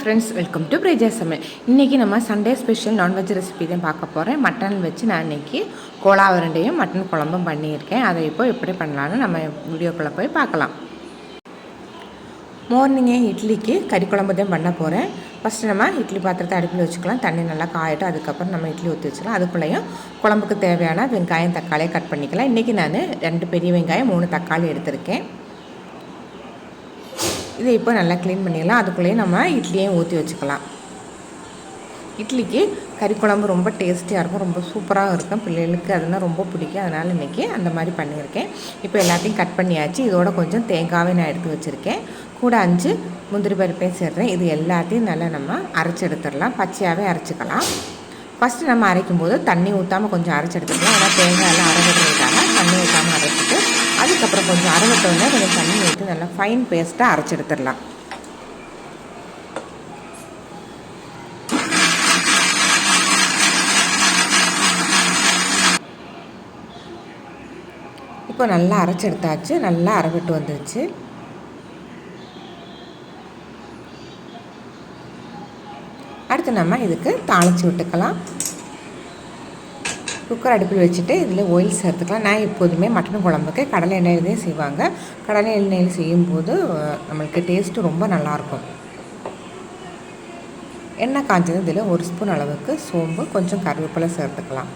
Friends, welcome to Preejasamayal. இன்றைக்கி நம்ம Sunday special non veg recipe தான் பார்க்க போகிறேன். மட்டன் வச்சு நான் இன்றைக்கி கோலா உருண்டையும் மட்டன் குழம்பும் பண்ணியிருக்கேன். அதை இப்போ எப்படி பண்ணலான்னு நம்ம வீடியோக்குள்ளே போய் பார்க்கலாம். மார்னிங்கே இட்லிக்கு கறி குழம்பு தான் பண்ண போகிறேன். ஃபஸ்ட்டு நம்ம இட்லி பாத்திரத்தை அடுப்பில் வச்சுக்கலாம். தண்ணி நல்லா காயட்டும். அதுக்கப்புறம் நம்ம இட்லி ஊற்றி வச்சுக்கலாம். அதுக்குள்ளேயும் குழம்புக்கு தேவையான வெங்காயம் தக்காளியை கட் பண்ணிக்கலாம். இன்றைக்கி நான் 2 பெரிய வெங்காயம் 3 தக்காளி எடுத்திருக்கேன். இதை இப்போ நல்லா க்ளீன் பண்ணிடலாம். அதுக்குள்ளேயே நம்ம இட்லியையும் ஊற்றி வச்சுக்கலாம். இட்லிக்கு கறி குழம்பு ரொம்ப டேஸ்டியாக இருக்கும், ரொம்ப சூப்பராக இருக்கும். பிள்ளைகளுக்கு அதெல்லாம் ரொம்ப பிடிக்கும். அதனால் இன்றைக்கி அந்த மாதிரி பண்ணியிருக்கேன். இப்போ எல்லாத்தையும் கட் பண்ணியாச்சு. இதோட கொஞ்சம் தேங்காவை நான் எடுத்து வச்சுருக்கேன். கூட 5 முந்திரி பருப்பையும் சேர்த்துறேன். இது எல்லாத்தையும் நல்லா நம்ம அரைச்சி எடுத்துடலாம். பச்சையாகவே அரைச்சிக்கலாம். ஃபஸ்ட்டு நம்ம அரைக்கும் போது தண்ணி ஊற்றாமல் கொஞ்சம் அரைச்சி எடுத்துக்கலாம். ஏன்னா தேங்காய் எல்லாம் அரைக்கிறதுக்காக தண்ணி ஊற்றாமல் அரைச்சிட்டு அதுக்கப்புறம் கொஞ்சம் அரைவட்டோன்னா கொஞ்சம் தண்ணி ஊற்றி நல்லா ஃபைன் பேஸ்ட்டாக அரைச்சி எடுத்துடலாம். இப்போ நல்லா அரைச்சி எடுத்தாச்சு. நல்லா அரைவிட்டு வந்துருச்சு. அடுத்து நம்ம இதுக்கு தாளித்து விட்டுக்கலாம். குக்கர் அடுப்பில் வச்சுட்டு இதில் ஆயில் சேர்த்துக்கலாம். நான் எப்போதுமே மட்டன் குழம்புக்கு கடலை எண்ணெயிலே செய்வாங்க. கடலை எண்ணெயில் செய்யும்போது நம்மளுக்கு டேஸ்ட்டு ரொம்ப நல்லாயிருக்கும். எண்ணெய் காய்ச்சது இதில் 1 ஸ்பூன் அளவுக்கு சோம்பு, கொஞ்சம் கருவேப்பிலை சேர்த்துக்கலாம்.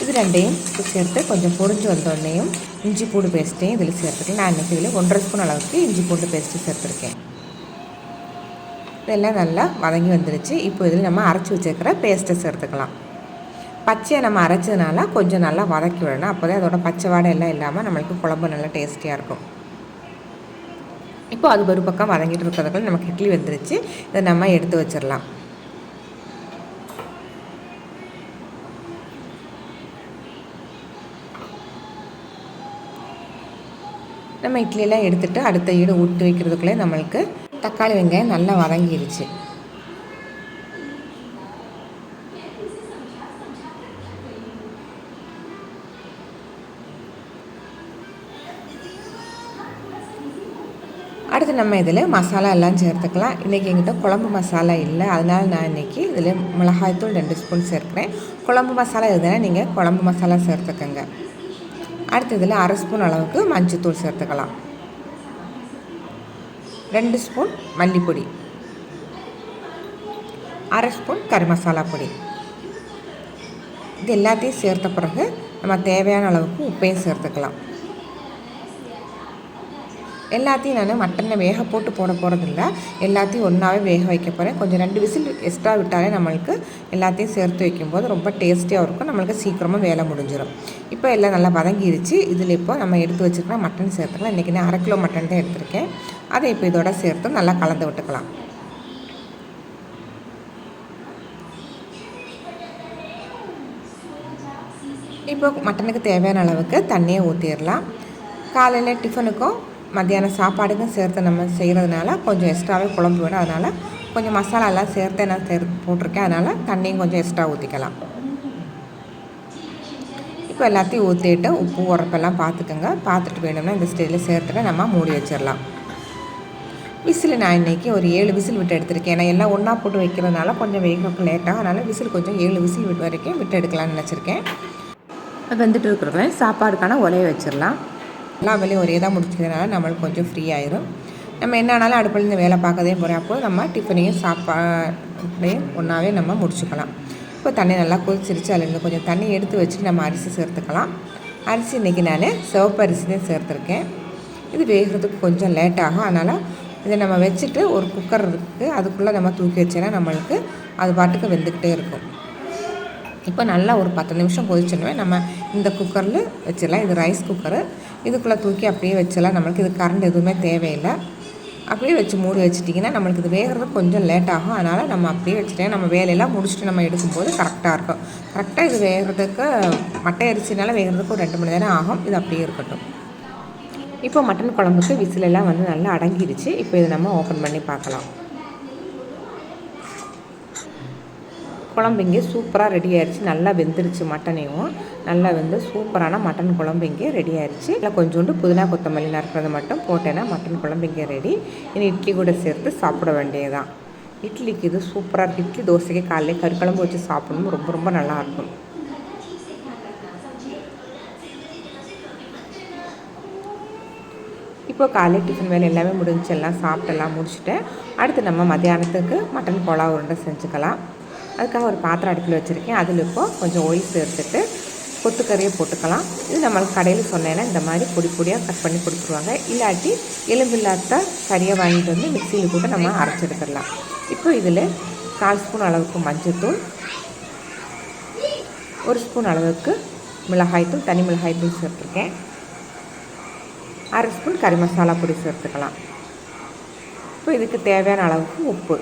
இது ரெண்டையும் சேர்த்து கொஞ்சம் பொரிஞ்சு வந்தோடனேயும் இஞ்சி பூண்டு பேஸ்ட்டையும் இதில் சேர்த்துக்கலாம். நான் இன்றைக்கி இதில் 1.5 ஸ்பூன் அளவுக்கு இஞ்சி பூண்டு பேஸ்ட்டு சேர்த்துருக்கேன். இதெல்லாம் நல்லா வதங்கி வந்துருச்சு. இப்போ இதில் நம்ம அரைச்சி வச்சுருக்கிற பேஸ்ட்டை சேர்த்துக்கலாம். பச்சையை நம்ம அரைச்சதுனால கொஞ்சம் நல்லா வதக்கி விடணும். அப்போ தான் அதோட பச்சை வாடை எல்லாம் இல்லாமல் நம்மளுக்கு குழம்பு நல்லா டேஸ்டியாக இருக்கும். இப்போ அது ஒரு பக்கம் வதங்கிட்டு இருக்கிறதுக்குள்ள நமக்கு இட்லி வந்துருச்சு. இதை நம்ம எடுத்து வச்சிடலாம். நம்ம இட்லியெல்லாம் எடுத்துகிட்டு அடுத்த ஈடு ஊற்றி வைக்கிறதுக்குள்ளே நம்மளுக்கு தக்காளி வெங்காயம் நல்லா வதங்கிருச்சு. அடுத்து நம்ம இதில் மசாலா எல்லாம் சேர்த்துக்கலாம். இன்றைக்கி எங்கிட்ட குழம்பு மசாலா இல்லை, அதனால் நான் இன்றைக்கி இதில் மிளகாய்த்தூள் 2 ஸ்பூன் சேர்க்குறேன். குழம்பு மசாலா இருந்தால் நீங்கள் குழம்பு மசாலா சேர்த்துக்கோங்க. அடுத்து இதில் 1/2 ஸ்பூன் அளவுக்கு மஞ்சள்தூள் சேர்த்துக்கலாம். 2 ஸ்பூன் மல்லிப்பொடி, 1/2 ஸ்பூன் கறி மசாலா பொடி. இது எல்லாத்தையும் சேர்த்த பிறகு நம்ம தேவையான அளவுக்கு உப்பையும் சேர்த்துக்கலாம். எல்லாத்தையும் நான் மட்டனை வேக போட்டு போட போகிறதில்ல, எல்லாத்தையும் ஒன்றாவே வேக வைக்க போகிறேன். கொஞ்சம் 2 விசில் எக்ஸ்ட்ரா விட்டாலே நம்மளுக்கு எல்லாத்தையும் சேர்த்து வைக்கும்போது ரொம்ப டேஸ்டியாக இருக்கும். நம்மளுக்கு சீக்கிரமாக வேலை முடிஞ்சிடும். இப்போ எல்லாம் நல்லா வதங்கிடுச்சு. இதில் இப்போ நம்ம எடுத்து வச்சுருக்கோம் மட்டன் சேர்த்துக்கலாம். இன்றைக்கி நான் 1/2 கிலோ மட்டன் தான் எடுத்திருக்கேன். அதை இப்போ இதோட சேர்த்து நல்லா கலந்து விட்டுக்கலாம். இப்போ மட்டனுக்கு தேவையான அளவுக்கு தண்ணியை ஊற்றிடலாம். காலையில் டிஃபனுக்கும் மத்தியானம் சாப்பாடுக்கும் சேர்த்து நம்ம செய்கிறதுனால கொஞ்சம் எக்ஸ்ட்ராவே குழம்பு வேணும். அதனால் கொஞ்சம் மசாலாலாம் சேர்த்து நான் போட்டிருக்கேன். அதனால் தண்ணியும் கொஞ்சம் எக்ஸ்ட்ரா ஊற்றிக்கலாம். இப்போ எல்லாத்தையும் ஊற்றிட்டு உப்பு உரப்பெல்லாம் பார்த்துக்கோங்க. பார்த்துட்டு வேணும்னா இந்த ஸ்டேஜில் சேர்த்துட்டு நம்ம மூடி வச்சிடலாம். விசில் நான் இன்றைக்கி ஒரு 7 விசில் விட்டு எடுத்திருக்கேன். ஏன்னா எல்லாம் ஒன்றா போட்டு வைக்கிறதுனால கொஞ்சம் வேகிறதுக்கு லேட்டாக, அதனால் விசில் கொஞ்சம் 7 விசில் விட்டு வரைக்கும் விட்டு எடுக்கலாம்னு நினச்சிருக்கேன். வந்துட்டு இருக்கிறத சாப்பாடுக்கான உலையை வச்சிடலாம். எல்லா வேலையும் ஒரே தான் முடிச்சதுனால நம்மளுக்கு கொஞ்சம் ஃப்ரீ ஆயிரும். நம்ம என்ன ஆனாலும் அடுப்பிலேருந்து வேலை பார்க்கதே போகிறோம். அப்போ நம்ம டிஃபனையும் சாப்பாடையும் ஒன்றாவே நம்ம முடிச்சுக்கலாம். இப்போ தண்ணி நல்லா கொதிச்சிருச்சு. அதுலேருந்து கொஞ்சம் தண்ணி எடுத்து வச்சுட்டு நம்ம அரிசி சேர்த்துக்கலாம். அரிசி இன்றைக்கி நான் சிவப்பு அரிசி தான் சேர்த்துருக்கேன். இது வேகிறதுக்கு கொஞ்சம் லேட் ஆகும். அதனால் இதை நம்ம வச்சுட்டு ஒரு குக்கர் இருக்குது, அதுக்குள்ளே நம்ம தூக்கி வச்சோன்னா நம்மளுக்கு அது பாட்டுக்கு வெந்துக்கிட்டே இருக்கும். இப்போ நல்லா ஒரு 10 நிமிஷம் கொதிச்சோன்னே நம்ம இந்த குக்கரில் வச்சிடலாம். இது ரைஸ் குக்கரு. இதுக்குள்ளே தூக்கி அப்படியே வச்சிடலாம். நம்மளுக்கு இது கரண்ட் எதுவுமே தேவையில்லை. அப்படியே வச்சு மூடி வச்சிட்டிங்கன்னா நம்மளுக்கு இது வேகிறதுக்கு கொஞ்சம் லேட் ஆகும். அதனால் நம்ம அப்படியே வச்சுட்டேன். நம்ம வேலையெல்லாம் முடிச்சுட்டு நம்ம எடுக்கும்போது கரெக்டாக இருக்கும். கரெக்டாக இது வேகிறதுக்கு மட்டை அரிசினால வேகிறதுக்கு ஒரு 2 மணி நேரம் ஆகும். இது அப்படியே இருக்கட்டும். இப்போ மட்டன் குழம்புக்கு விசிலெல்லாம் வந்து நல்லா அடங்கிடுச்சு. இப்போ இதை நம்ம ஓப்பன் பண்ணி பார்க்கலாம். குழம்பு இங்கே சூப்பராக ரெடி ஆயிடுச்சு. நல்லா வெந்துருச்சு. மட்டனையும் நல்லா வெந்து சூப்பரான மட்டன் குழம்பு இங்கே ரெடி ஆயிடுச்சு. இல்லை கொஞ்சோண்டு புதினா கொத்தமல்லி நறுக்கிறத மட்டும் போட்டேன்னா மட்டன் குழம்பு இங்கே ரெடி. இனி இட்லி கூட சேர்த்து சாப்பிட வேண்டியதுதான். இட்லிக்கு இது சூப்பராக இருக்குது. இட்லி தோசைக்கு காலையில் கறி குழம்பு வச்சு சாப்பிடணும். ரொம்ப ரொம்ப நல்லாயிருக்கும். இப்போ காலையில் டிஃபன் வேலை எல்லாமே முடிஞ்சு எல்லாம் சாப்பிட்டெல்லாம் முடிச்சுட்டேன். அடுத்து நம்ம மத்தியானத்துக்கு மட்டன் கோலா உருண்டை செஞ்சுக்கலாம். அதுக்காக ஒரு பாத்திரம் அடுப்பில் வச்சுருக்கேன். அதில் இப்போ கொஞ்சம் ஆயில் சேர்த்துட்டு கொத்துக்கறியை போட்டுக்கலாம். இது நம்மளுக்கு கடையில் சொன்னேன்னா இந்த மாதிரி பொடி பொடியாக கட் பண்ணி கொடுத்துருவாங்க. இல்லாட்டி எலும்பில்லாத கறியை வாங்கிட்டு வந்து மிக்சியில் போட்டு நம்ம அரைச்செடுத்துடலாம். இப்போ இதில் 4 ஸ்பூன் அளவுக்கு மஞ்சள்தூள், 1 ஸ்பூன் அளவுக்கு மிளகாய்த்தூள், தனி மிளகாய்த்தூள் சேர்த்துருக்கேன். 1/2 ஸ்பூன் கறி மசாலா பொடி சேர்த்துக்கலாம். இப்போ இதுக்கு தேவையான அளவுக்கு உப்பு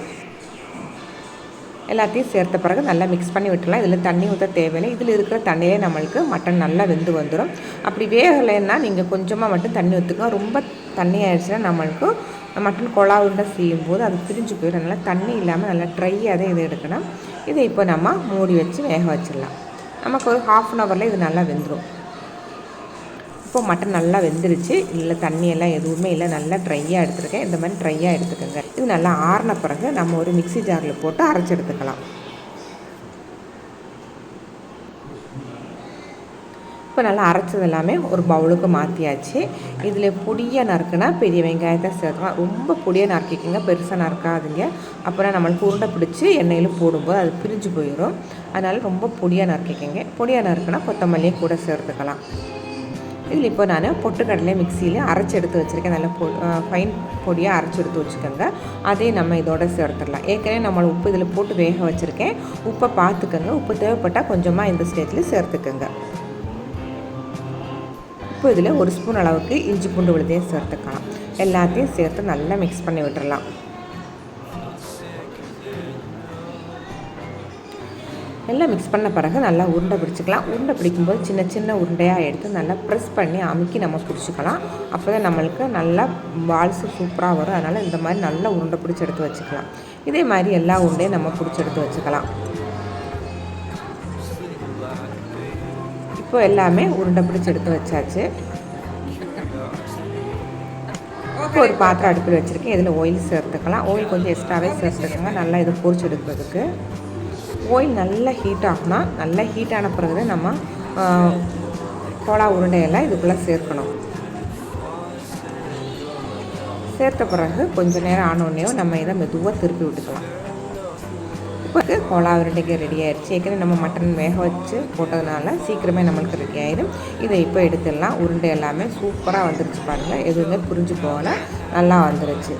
எல்லாத்தையும் சேர்த்த பிறகு நல்லா மிக்ஸ் பண்ணி விட்டுடலாம். இதில் தண்ணி ஊற்ற தேவையில்லை. இதில் இருக்கிற தண்ணியே நம்மளுக்கு மட்டன் நல்லா வெந்து வந்துடும். அப்படி வேகலைன்னா நீங்கள் கொஞ்சமாக மட்டும் தண்ணி ஊற்றுக்கலாம். ரொம்ப தண்ணி ஆயிடுச்சுன்னா நம்மளுக்கு மட்டன் கோலா உருண்டை செய்யும்போது அது பிரிஞ்சு போயிடும். நல்லா தண்ணி இல்லாமல் நல்லா ட்ரையாக தான் இதை எடுக்கணும். இதை இப்போ நம்ம மூடி வச்சு வேக வச்சிடலாம். நமக்கு ஒரு 1/2 ஹவரில் இது நல்லா வெந்துடும். இப்போ மட்டன் நல்லா வெந்துருச்சு. இல்லை தண்ணியெல்லாம் எதுவுமே இல்லை, நல்லா ட்ரையாக எடுத்துருக்கேன். இந்த மாதிரி ட்ரையாக எடுத்துக்கோங்க. இது நல்லா ஆறின பிறகு நம்ம ஒரு மிக்ஸி ஜாரில் போட்டு அரைச்சி எடுத்துக்கலாம். இப்போ நல்லா அரைச்சது எல்லாமே ஒரு பவுலுக்கு மாற்றியாச்சு. இதில் பொடியாக நறுக்குனா பெரிய வெங்காயத்தை சேர்க்கலாம். ரொம்ப பொடியாக நறுக்கிக்கோங்க, பெருசாக நறுக்காதுங்க. அப்புறம் நம்மளுக்கு உருண்டை பிடிச்சி எண்ணெயில் போடும்போது அது பிரிஞ்சு போயிடும். அதனால் ரொம்ப பொடியாக நறுக்கிக்கோங்க. பொடியாக நறுக்குனா கொத்தமல்லியை கூட சேர்த்துக்கலாம். இதில் இப்போ நான் பொட்டுக்கடலை மிக்சியில் அரைச்சி எடுத்து வச்சுருக்கேன். நல்லா ஃபைன் பொடியாக அரைச்சி எடுத்து வச்சுக்கோங்க. அதையும் நம்ம இதோட சேர்த்துடலாம். ஏற்கனவே நம்ம உப்பு இதில் போட்டு வேக வச்சுருக்கேன். உப்பை பார்த்துக்கோங்க. உப்பு தேவைப்பட்டால் கொஞ்சமாக இந்த ஸ்டேஜில் சேர்த்துக்கோங்க. இப்போ இதில் 1 ஸ்பூன் அளவுக்கு இஞ்சி பூண்டு விழுதையும் சேர்த்துக்கலாம். எல்லாத்தையும் சேர்த்து நல்லா மிக்ஸ் பண்ணி விட்டுடலாம். எல்லாம் மிக்ஸ் பண்ண பிறகு நல்லா உருண்டை பிடிச்சிக்கலாம். உருண்டை பிடிக்கும்போது சின்ன சின்ன உருண்டையாக எடுத்து நல்லா ப்ரெஸ் பண்ணி அமுக்கி நம்ம பிடிச்சிக்கலாம். அப்போ தான் நம்மளுக்கு நல்லா பால்ஸு சூப்பராக வரும். அதனால் இந்த மாதிரி நல்லா உருண்டை பிடிச்சி எடுத்து வச்சுக்கலாம். இதே மாதிரி எல்லா உருண்டையும் நம்ம பிடிச்சி எடுத்து வச்சுக்கலாம். இப்போ எல்லாமே உருண்டை பிடிச்சி எடுத்து வச்சாச்சு. இப்போ ஒரு பாத்திரம் அடுப்பில் வச்சுருக்கேன். இதில் ஆயில் சேர்த்துக்கலாம். ஆயில் கொஞ்சம் எக்ஸ்ட்ராவே சேர்த்துக்கோங்க. நல்லா இது பொரிச்சு எடுக்கிறதுக்கு. ஆயில் நல்லா ஹீட் ஆகணும். நல்லா ஹீட் ஆன பிறகு தான் நம்ம கோலா உருண்டையெல்லாம் இதுக்குள்ளே சேர்க்கணும். சேர்த்த பிறகு கொஞ்சம் நேரம் ஆனோடனேயும் நம்ம இதை மெதுவாக திருப்பி விட்டுக்கலாம். இப்போ கோலா உருண்டைக்கு ரெடி ஆயிடுச்சு. ஏற்கனவே நம்ம மட்டன் வேக வச்சு போட்டதுனால சீக்கிரமே நம்மளுக்கு ரெடி ஆயிடும். இதை இப்போ எடுத்துடலாம். உருண்டை எல்லாமே சூப்பராக வந்துருச்சு பாருங்கள். எதுவுமே புரிஞ்சு போகல, நல்லா வந்துருச்சு.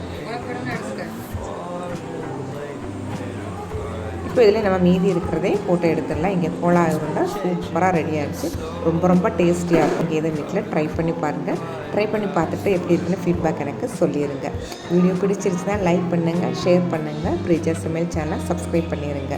இப்போ இதில் நம்ம மீதி இருக்கிறதே போட்டு எடுத்துடலாம். இங்கே கோலா உருண்டை சூப்பராக ரெடி ஆகிடுச்சு. ரொம்ப ரொம்ப டேஸ்டியாக இருக்கும். இதை வீட்டில் ட்ரை பண்ணி பாருங்கள். ட்ரை பண்ணி பார்த்துட்டு எப்படி இருக்குன்னு ஃபீட்பேக் எனக்கு சொல்லிடுங்க. வீடியோ பிடிச்சிருச்சுன்னா லைக் பண்ணுங்கள், ஷேர் பண்ணுங்கள். ப்ரீஜா சமையல் சேனலை சப்ஸ்கிரைப் பண்ணிடுங்க.